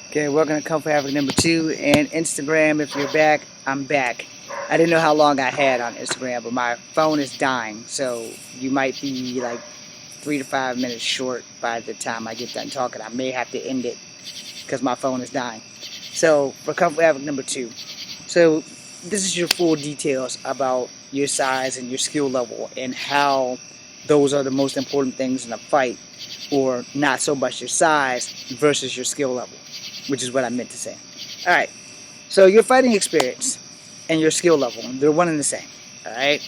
Okay, welcome to Kung Fu Africa number 2 and Instagram. If you're back, I'm back. I didn't know how long I had on Instagram, but my phone is dying, so you might be like 3 to 5 minutes short by the time I get done talking. I may have to end it because my phone is dying. So for Kung Fu Africa number 2, so this is your full details about your size and your skill level and how those are the most important things in a fight, or not so much your size versus your skill level, which is what I meant to say. Alright, so your fighting experience and your skill level, they're one and the same. Alright?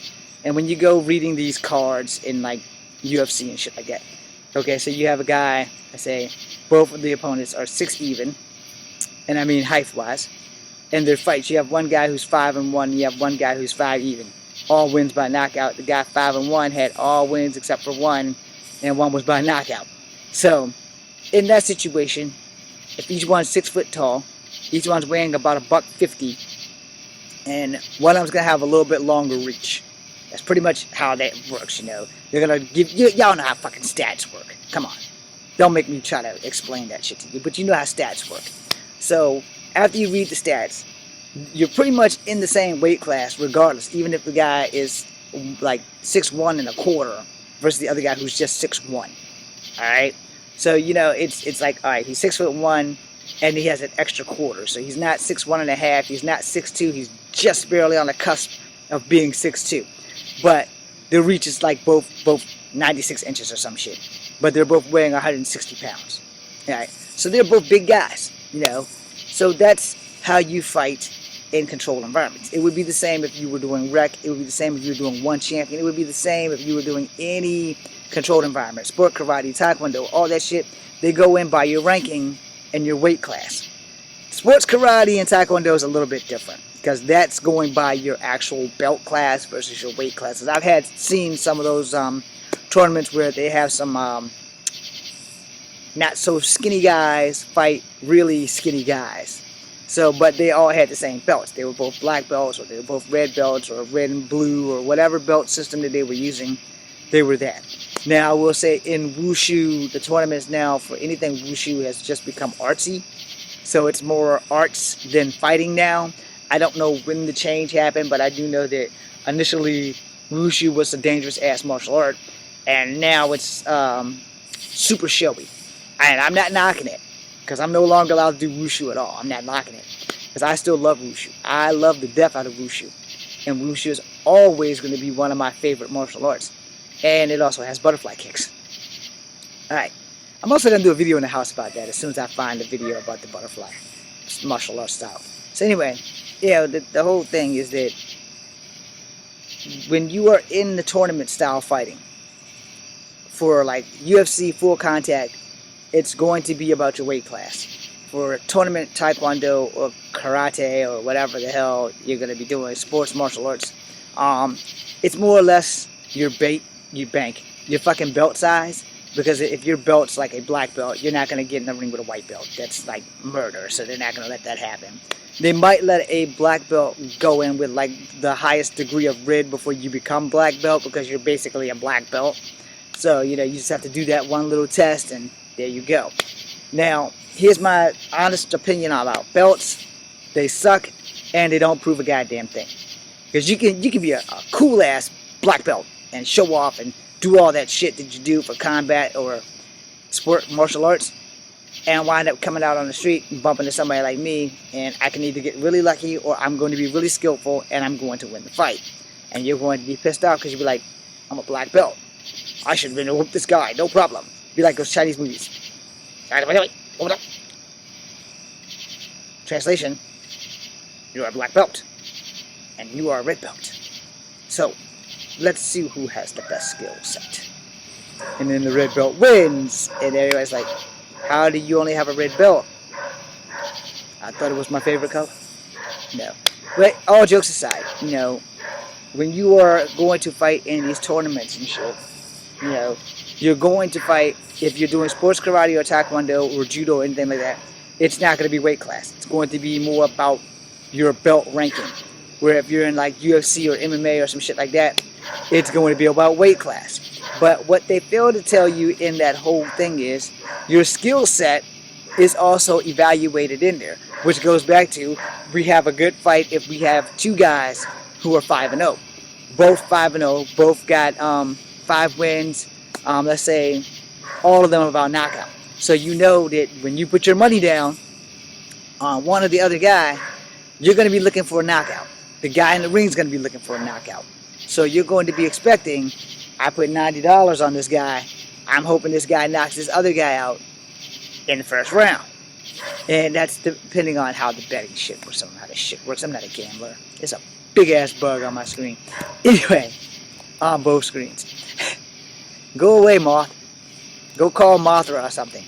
And when you go reading these cards in like UFC and shit like that, okay, so you have a guy, I say, both of the opponents are 6 even, and I mean height wise, and their fights, you have one guy who's 5-1, you have one guy who's 5 even. All wins by knockout. The guy 5-1 had all wins except for one, and one was by knockout. So, in that situation, if each one's 6 foot tall, each one's weighing about $150, and one of them's gonna have a little bit longer reach. That's pretty much how that works, you know. They're gonna give you, y'all know how fucking stats work. Come on, don't make me try to explain that shit to you, but you know how stats work. So after you read the stats, you're pretty much in the same weight class regardless, even if the guy is like 6'1¼ versus the other guy who's just 6'1". Alright? So, you know, it's like, alright, he's 6'1" and he has an extra quarter. So he's not 6'1½", he's not 6'2", he's just barely on the cusp of being 6'2". But their reach is like both 96 inches or some shit. But they're both weighing 160 pounds. Alright? So they're both big guys, you know. So that's how you fight in controlled environments. It would be the same if you were doing rec. It would be the same if you were doing one champion. It would be the same if you were doing any controlled environment. Sport, karate, taekwondo, all that shit. They go in by your ranking and your weight class. Sports, karate, and taekwondo is a little bit different because that's going by your actual belt class versus your weight classes. I've seen some of those tournaments where they have some not so skinny guys fight really skinny guys. So, but they all had the same belts. They were both black belts, or they were both red belts, or red and blue, or whatever belt system that they were using, they were that. Now, I will say in Wushu, the tournaments now for anything Wushu has just become artsy. So it's more arts than fighting now. I don't know when the change happened, but I do know that initially Wushu was a dangerous-ass martial art, and now it's super showy. And I'm not knocking it, because I'm no longer allowed to do Wushu at all. I'm not knocking it, because I still love Wushu. I love the death out of Wushu. And Wushu is always going to be one of my favorite martial arts. And it also has butterfly kicks. Alright, I'm also going to do a video in the house about that as soon as I find a video about the butterfly martial art style. So anyway, yeah, the whole thing is that when you are in the tournament style fighting, for like UFC full contact, it's going to be about your weight class. For tournament taekwondo or karate or whatever the hell you're going to be doing, sports martial arts, it's more or less your bank, your fucking belt size. Because if your belt's like a black belt, you're not going to get in the ring with a white belt. That's like murder, so they're not going to let that happen. They might let a black belt go in with like the highest degree of red before you become black belt, because you're basically a black belt. So, you know, you just have to do that one little test and there you go. Now, here's my honest opinion about belts. They suck, and they don't prove a goddamn thing. Because you can be a cool-ass black belt and show off and do all that shit that you do for combat or sport martial arts, and wind up coming out on the street and bumping into somebody like me, and I can either get really lucky or I'm going to be really skillful and I'm going to win the fight. And you're going to be pissed off because you'll be like, I'm a black belt. I should really whoop this guy, no problem. Be like those Chinese movies. Translation, you are a black belt, and you are a red belt. So, let's see who has the best skill set. And then the red belt wins, and everybody's like, how do you only have a red belt? I thought it was my favorite color. No. But all jokes aside, you know, when you are going to fight in these tournaments and shit, you know, you're going to fight, if you're doing sports karate or taekwondo or judo or anything like that, it's not going to be weight class. It's going to be more about your belt ranking. Where if you're in like UFC or MMA or some shit like that, it's going to be about weight class. But what they fail to tell you in that whole thing is your skill set is also evaluated in there, which goes back to we have a good fight if we have two guys who are 5-0, both 5-0, both got 5 wins. Let's say all of them about knockout. So you know that when you put your money down on one or the other guy, you're going to be looking for a knockout. The guy in the ring is going to be looking for a knockout. So you're going to be expecting, I put $90 on this guy. I'm hoping this guy knocks this other guy out in the first round. And that's depending on how the betting shit works. I don't know how this shit works. I'm not a gambler. It's a big ass bug on my screen. Anyway, on both screens. Go away, Moth. Go call Mothra or something.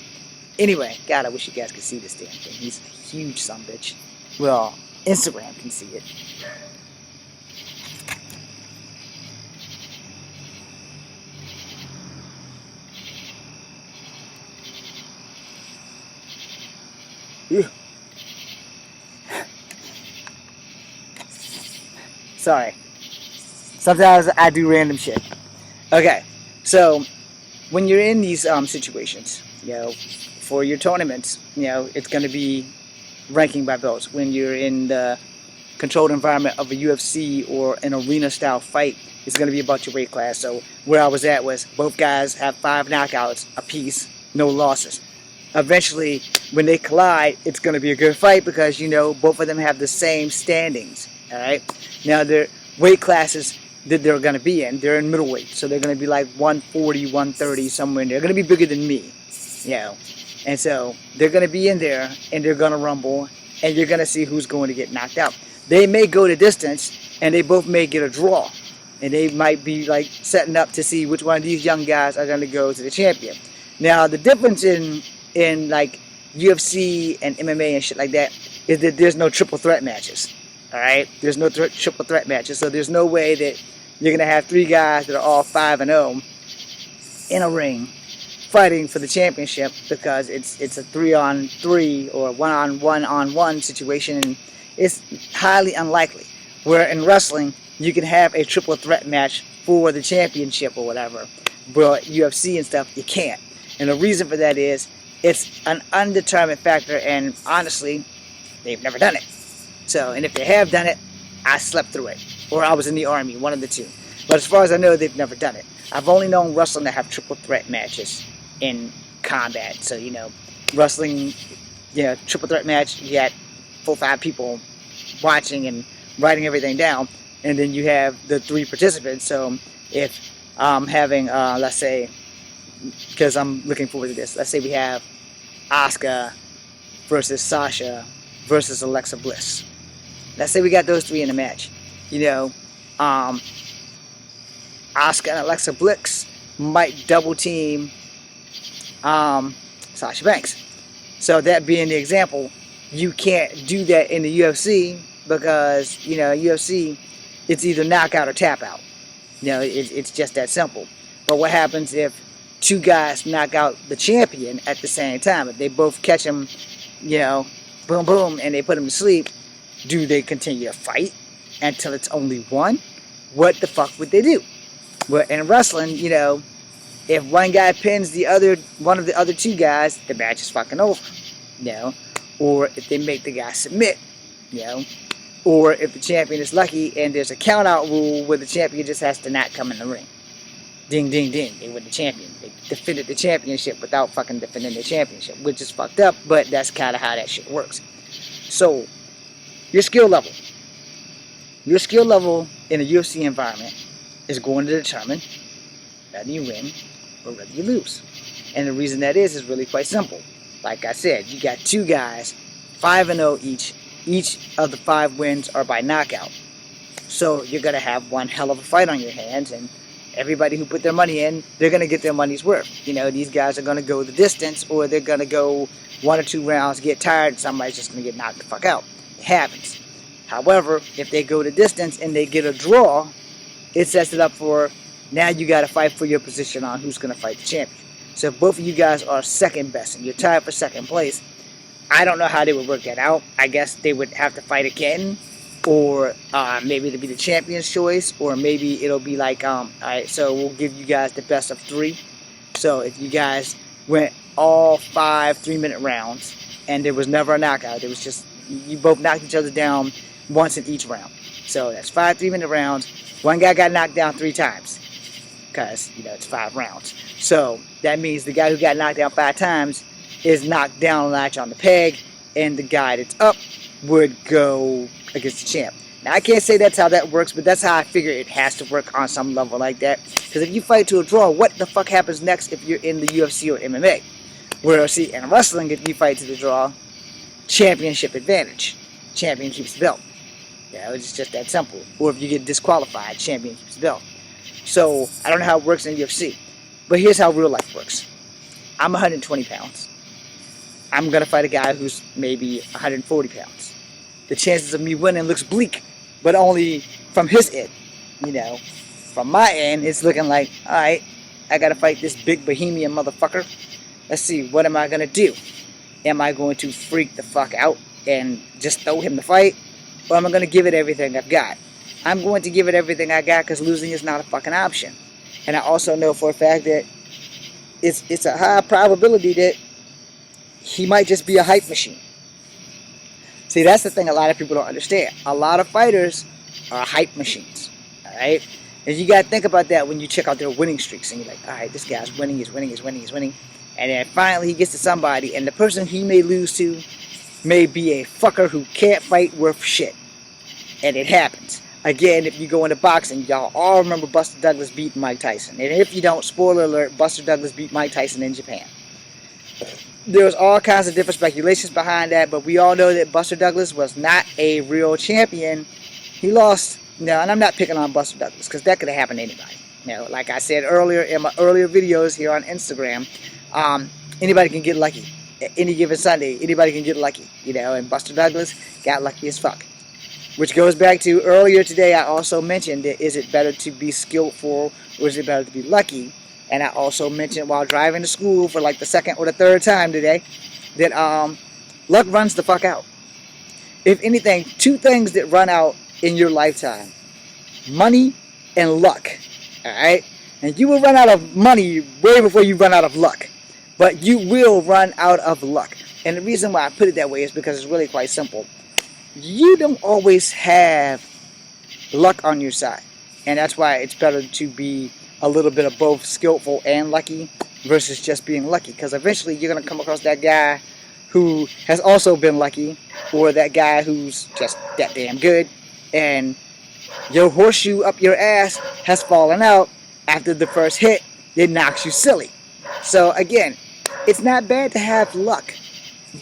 Anyway, God, I wish you guys could see this damn thing. He's a huge sumbitch. Well, Instagram can see it. Ew. Sorry. Sometimes I do random shit. Okay, so when you're in these situations, for your tournaments, it's going to be ranking by belts. When you're in the controlled environment of a UFC or an arena-style fight, it's going to be about your weight class. So where I was at was both guys have 5 knockouts apiece, no losses. Eventually, when they collide, it's going to be a good fight because, both of them have the same standings. All right. Now, their weight classes that they're going to be in, they're in middleweight. So they're going to be like 140, 130, somewhere in there. They're going to be bigger than me, And so they're going to be in there and they're going to rumble and you're going to see who's going to get knocked out. They may go the distance and they both may get a draw. And they might be like setting up to see which one of these young guys are going to go to the champion. Now, the difference in like UFC and MMA and shit like that is that there's no triple threat matches. All right, there's no triple threat matches, so there's no way that you're gonna have 3 guys that are all 5-0 in a ring fighting for the championship because it's a 3-on-3 or 1-on-1 situation, and it's highly unlikely. Where in wrestling you can have a triple threat match for the championship or whatever, but UFC and stuff you can't. And the reason for that is it's an undetermined factor, and honestly, they've never done it. So, and if they have done it, I slept through it. Or I was in the army, one of the two. But as far as I know, they've never done it. I've only known wrestling to have triple threat matches in combat. So, wrestling, triple threat match, you got 4 or 5 people watching and writing everything down. And then you have the 3 participants. So, if I'm having, let's say, because I'm looking forward to this, let's say we have Asuka versus Sasha versus Alexa Bliss. Let's say we got those 3 in a match. Asuka and Alexa Bliss might double team Sasha Banks. So that being the example, you can't do that in the UFC because, UFC, it's either knockout or tap out. It's just that simple. But what happens if 2 guys knock out the champion at the same time? If they both catch him, boom, boom, and they put him to sleep, do they continue to fight until it's only 1? What the fuck would they do? Well, in wrestling, if one guy pins one of the other 2 guys, the match is fucking over. Or if they make the guy submit, or if the champion is lucky and there's a count out rule where the champion just has to not come in the ring. Ding, ding, ding. They were the champion. They defended the championship without fucking defending the championship, which is fucked up, but that's kind of how that shit works. So, your skill level in a UFC environment is going to determine whether you win or whether you lose. And the reason that is really quite simple. Like I said, you got 2 guys, 5-0 each. Each of the 5 wins are by knockout. So you're going to have one hell of a fight on your hands, and everybody who put their money in, they're going to get their money's worth. These guys are going to go the distance, or they're going to go 1 or 2 rounds, get tired, and somebody's just going to get knocked the fuck out. It happens. However, if they go the distance and they get a draw, it sets it up for, now you got to fight for your position on who's going to fight the champion. So if both of you guys are second best and you're tied for second place, I don't know how they would work that out. I guess they would have to fight again, or maybe it'll be the champion's choice, or maybe it'll be like, all right, so we'll give you guys the best of 3. So if you guys went all 5 3-minute rounds, and there was never a knockout. It was just, you both knocked each other down once in each round. So that's 5 3-minute rounds. One guy got knocked down 3 times because, it's 5 rounds. So that means the guy who got knocked down 5 times is knocked down a notch on the peg, and the guy that's up would go against the champ. Now, I can't say that's how that works, but that's how I figure it has to work on some level like that. Because if you fight to a draw, what the fuck happens next if you're in the UFC or MMA? Where, see, in wrestling, if you fight to the draw, championship advantage. Champion keeps the belt. It's just that simple. Or if you get disqualified, champion keeps the belt. So, I don't know how it works in UFC. But here's how real life works. I'm 120 pounds. I'm going to fight a guy who's maybe 140 pounds. The chances of me winning looks bleak, but only from his end. From my end, it's looking like, alright, I got to fight this big bohemian motherfucker. Let's see, what am I going to do? Am I going to freak the fuck out and just throw him the fight? Or am I going to give it everything I've got? I'm going to give it everything I got because losing is not a fucking option. And I also know for a fact that it's a high probability that he might just be a hype machine. See, that's the thing a lot of people don't understand. A lot of fighters are hype machines, alright? And you got to think about that when you check out their winning streaks. And you're like, alright, this guy's winning, he's winning, he's winning, he's winning. And then finally he gets to somebody, and the person he may lose to may be a fucker who can't fight worth shit. And it happens. Again, if you go into boxing, y'all all remember Buster Douglas beating Mike Tyson. And if you don't, spoiler alert, Buster Douglas beat Mike Tyson in Japan. There's all kinds of different speculations behind that, but we all know that Buster Douglas was not a real champion. He lost, and I'm not picking on Buster Douglas, because that could have happened to anybody. Like I said earlier in my earlier videos here on Instagram, anybody can get lucky. Any given Sunday, anybody can get lucky, and Buster Douglas got lucky as fuck. Which goes back to earlier today, I also mentioned that is it better to be skillful or is it better to be lucky? And I also mentioned while driving to school for like the second or the third time today that luck runs the fuck out. If anything, 2 things that run out in your lifetime: money and luck. Alright? And you will run out of money way before you run out of luck. But you will run out of luck. And the reason why I put it that way is because it's really quite simple. You don't always have luck on your side. And that's why it's better to be a little bit of both skillful and lucky versus just being lucky. Because eventually you're going to come across that guy who has also been lucky, or that guy who's just that damn good, and your horseshoe up your ass has fallen out after the first hit. It knocks you silly. So again, it's not bad to have luck.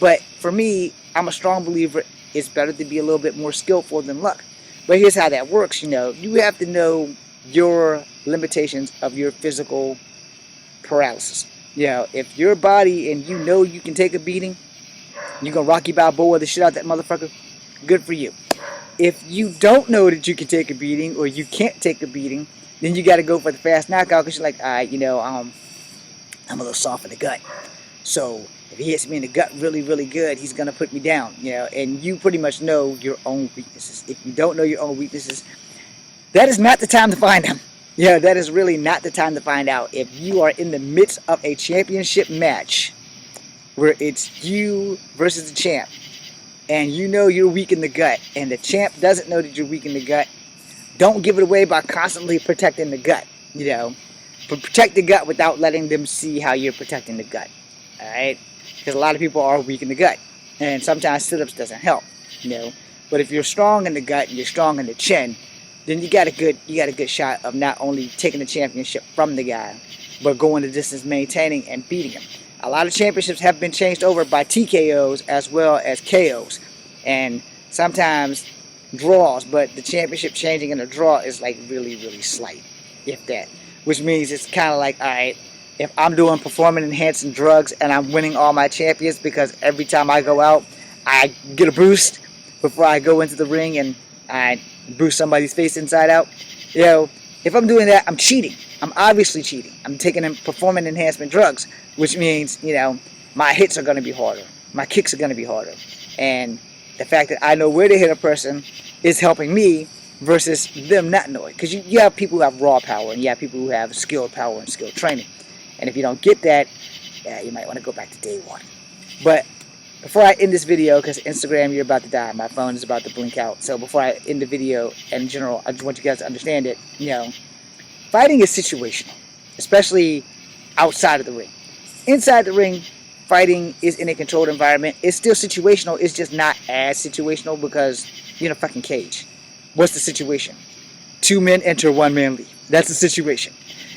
But for me, I'm a strong believer it's better to be a little bit more skillful than luck. But here's how that works, you have to know your limitations of your physical paralysis. If your body and you can take a beating, you can Rocky Balboa the shit out of that motherfucker, good for you. If you don't know that you can take a beating or you can't take a beating, then you got to go for the fast knockout because you're like, all right, I'm a little soft in the gut. So if he hits me in the gut really, really good, he's going to put me down, and you pretty much know your own weaknesses. If you don't know your own weaknesses, that is not the time to find them. That is really not the time to find out. If you are in the midst of a championship match where it's you versus the champ, and you're weak in the gut, and the champ doesn't know that you're weak in the gut, don't give it away by constantly protecting the gut, But protect the gut without letting them see how you're protecting the gut, alright? Because a lot of people are weak in the gut, and sometimes sit-ups doesn't help, But if you're strong in the gut and you're strong in the chin, then you got a good shot of not only taking the championship from the guy, but going the distance, maintaining and beating him. A lot of championships have been changed over by TKOs as well as KOs, and sometimes draws. But the championship changing in a draw is like really, really slight, if that. Which means it's kind of like, all right, if I'm doing performance-enhancing drugs and I'm winning all my champions because every time I go out, I get a boost before I go into the ring and I boost somebody's face inside out. If I'm doing that, I'm cheating. I'm obviously cheating. I'm taking performance enhancement drugs, which means, my hits are going to be harder. My kicks are going to be harder. And the fact that I know where to hit a person is helping me versus them not knowing. Because you have people who have raw power and you have people who have skilled power and skilled training. And if you don't get that, Yeah, you might want to go back to day one. But before I end this video, because Instagram, you're about to die. My phone is about to blink out. So before I end the video, in general, I just want you guys to understand it. Fighting is situational, especially outside of the ring. Inside the ring, fighting is in a controlled environment. It's still situational. It's just not as situational because you're in a fucking cage. What's the situation? 2 men enter, 1 man leave. That's the situation.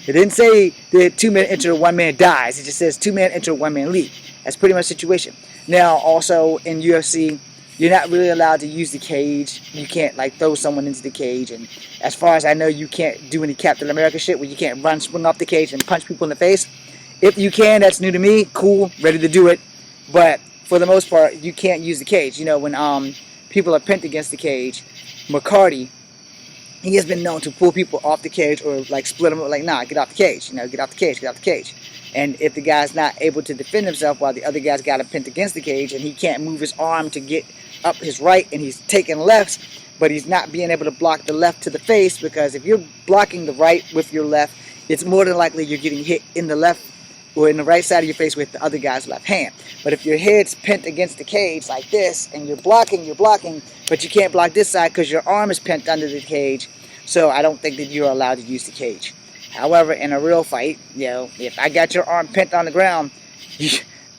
It didn't say that 2 men enter, 1 man dies. It just says 2 men enter, 1 man leave. That's pretty much the situation. Now, also in UFC, you're not really allowed to use the cage. You can't like throw someone into the cage. And as far as I know, you can't do any Captain America shit where you can't run, swing off the cage and punch people in the face. If you can, that's new to me. Cool, ready to do it. But for the most part, you can't use the cage. When people are pinned against the cage, McCarty, he has been known to pull people off the cage or like split them. Like, nah, get off the cage. Get off the cage. Get off the cage. And if the guy's not able to defend himself while the other guy's got him pinned against the cage and he can't move his arm to get up his right and he's taking lefts, but he's not being able to block the left to the face, because if you're blocking the right with your left, it's more than likely you're getting hit in the left or in the right side of your face with the other guy's left hand. But if your head's pinned against the cage like this and you're blocking, but you can't block this side because your arm is pinned under the cage, so I don't think that you're allowed to use the cage. However, in a real fight, if I got your arm pinned on the ground, you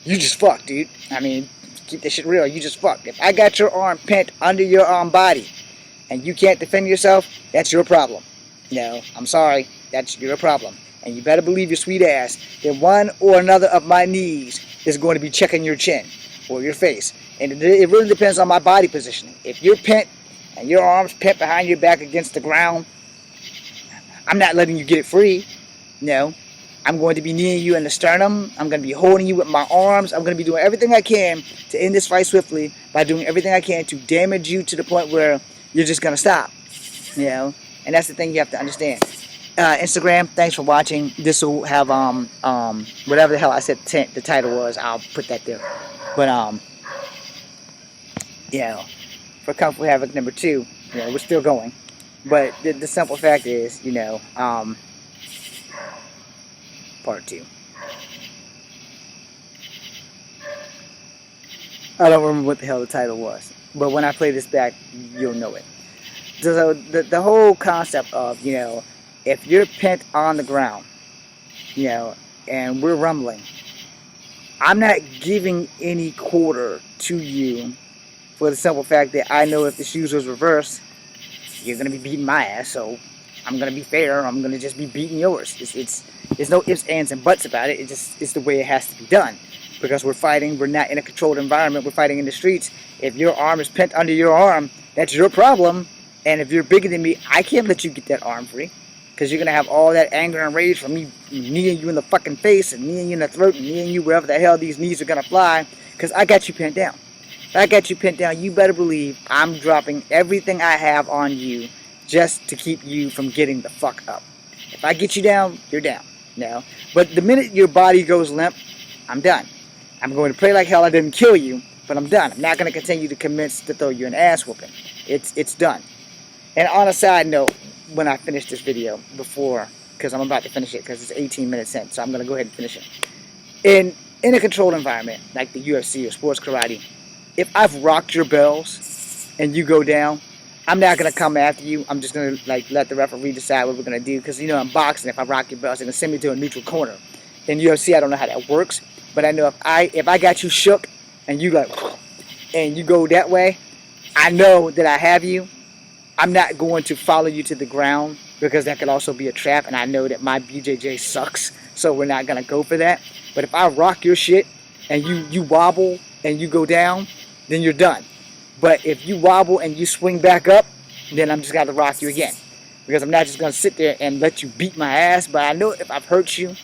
just fucked, dude. I mean, keep this shit real. You just fucked. If I got your arm pinned under your arm body and you can't defend yourself, that's your problem. I'm sorry. That's your problem. And you better believe your sweet ass that one or another of my knees is going to be checking your chin or your face. And it really depends on my body positioning. If you're pinned and your arm's pinned behind your back against the ground, I'm not letting you get it free. I'm going to be kneeing you in the sternum. I'm going to be holding you with my arms. I'm going to be doing everything I can to end this fight swiftly by doing everything I can to damage you to the point where you're just going to stop. And that's the thing you have to understand. Instagram, thanks for watching. This will have whatever the hell I said the title was, I'll put that there. But for Kung Fu Havoc number 2, we're still going. But the simple fact is, part 2. I don't remember what the hell the title was, but when I play this back, you'll know it. So the whole concept of, if you're pinned on the ground, and we're rumbling, I'm not giving any quarter to you for the simple fact that I know if the shoes was reversed, you're going to be beating my ass, so I'm going to be fair. I'm going to just be beating yours. There's no ifs, ands, and buts about it. It's the way it has to be done. Because we're fighting, we're not in a controlled environment, we're fighting in the streets. If your arm is pinned under your arm, that's your problem. And if you're bigger than me, I can't let you get that arm free. Because you're going to have all that anger and rage from me kneeing you in the fucking face and kneeing you in the throat and kneeing you wherever the hell these knees are going to fly. Because I got you pinned down. If I got you pinned down, you better believe I'm dropping everything I have on you just to keep you from getting the fuck up. If I get you down, you're down. But the minute your body goes limp, I'm done. I'm going to pray like hell I didn't kill you, but I'm done. I'm not going to continue to commence to throw you an ass whooping. It's done. And on a side note, when I finish this video, because I'm about to finish it because it's 18 minutes in, so I'm going to go ahead and finish it. In a controlled environment, like the UFC or sports karate, if I've rocked your bells and you go down, I'm not going to come after you. I'm just going to let the referee decide what we're going to do. Because, in boxing, if I rock your bells, they're going to send me to a neutral corner. In UFC, I don't know how that works. But I know if I got you shook and you and you go that way, I know that I have you. I'm not going to follow you to the ground because that could also be a trap. And I know that my BJJ sucks. So we're not going to go for that. But if I rock your shit and you wobble and you go down, then you're done. But if you wobble and you swing back up, then I'm just going to rock you again. Because I'm not just going to sit there and let you beat my ass. But I know if I've hurt you,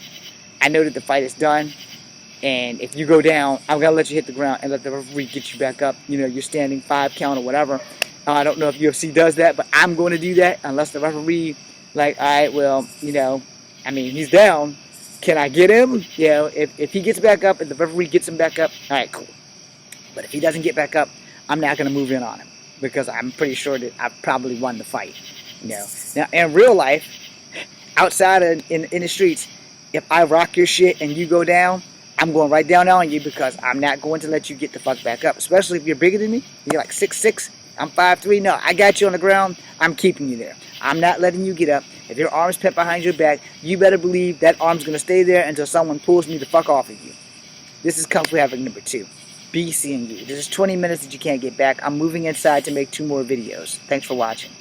I know that the fight is done. And if you go down, I'm going to let you hit the ground and let the referee get you back up. You're standing 5 count or whatever. I don't know if UFC does that, but I'm going to do that unless the referee, all right, well, he's down. Can I get him? If he gets back up and the referee gets him back up, all right, cool. But if he doesn't get back up, I'm not going to move in on him because I'm pretty sure that I've probably won the fight. Now, in real life, outside in the streets, if I rock your shit and you go down, I'm going right down on you because I'm not going to let you get the fuck back up. Especially if you're bigger than me. You're like 6'6". I'm 5'3". No, I got you on the ground. I'm keeping you there. I'm not letting you get up. If your arm's pent behind your back, you better believe that arm's going to stay there until someone pulls me the fuck off of you. This is Kung Fu Havoc number 2. Be seeing you. This is 20 minutes that you can't get back. I'm moving inside to make 2 more videos. Thanks for watching.